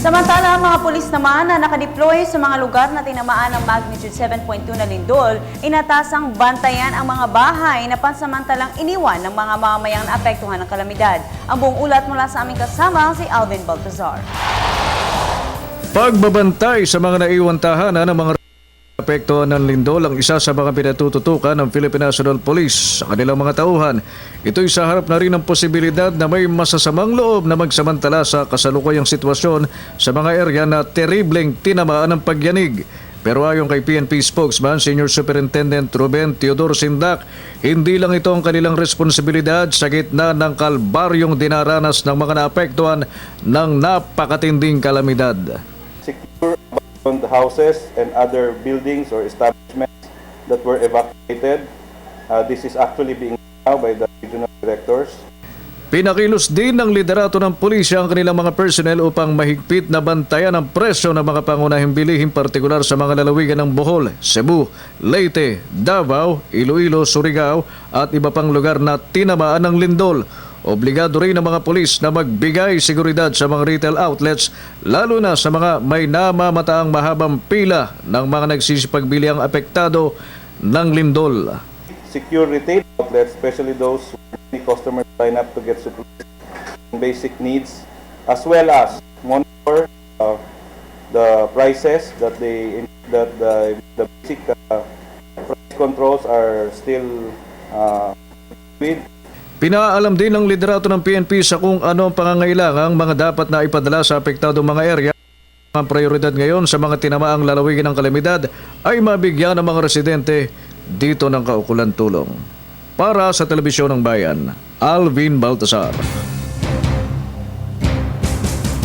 Samantala, mga pulis naman na nakadeploy sa mga lugar na tinamaan ng magnitude 7.2 na lindol, inatasang bantayan ang mga bahay na pansamantalang iniwan ng mga mamamayang naapektuhan ng kalamidad. Ang buong ulat mula sa aming kasama, si Alvin Baltazar. Pagbabantay sa mga naiwan tahanan ng mga apektuhan ng lindol ang isa sa mga pinatututukan ng Philippine National Police sa kanilang mga tauhan. Ito'y sa harap na rin ng posibilidad na may masasamang loob na magsamantala sa kasalukuyang sitwasyon sa mga area na teribleng tinamaan ng pagyanig. Pero ayon kay PNP spokesman, Senior Superintendent Ruben Teodoro Sindak, hindi lang ito ang kanilang responsibilidad sa gitna ng kalbaryong dinaranas ng mga naapektuhan ng napakatinding kalamidad. Secure abandoned houses and other buildings or establishments that were evacuated. This is actually being done now by the regional directors. Pinakilos din ng liderato ng pulisya ang kanilang mga personnel upang mahigpit na bantayan ang presyo ng mga pangunahing bilihin, partikular sa mga lalawigan ng Bohol, Cebu, Leyte, Davao, Iloilo, Surigao at iba pang lugar na tinamaan ng lindol. Obligado rin ang mga pulis na magbigay seguridad sa mga retail outlets, lalo na sa mga may namamataang mahabang pila ng mga nagsisipagbili ang apektado ng lindol. Secure retail outlets, especially those where many customers line up to get supplies and basic needs, as well as monitor the prices that the basic price controls are still with. Pinaalam din ng liderato ng PNP sa kung ano ang pangangailangang mga dapat na ipadala sa apektadong mga area. Ang prioridad ngayon sa mga tinamaang lalawigan ng kalamidad ay mabigyan ng mga residente dito ng kaukulan tulong. Para sa Telebisyon ng Bayan, Alvin Baltazar.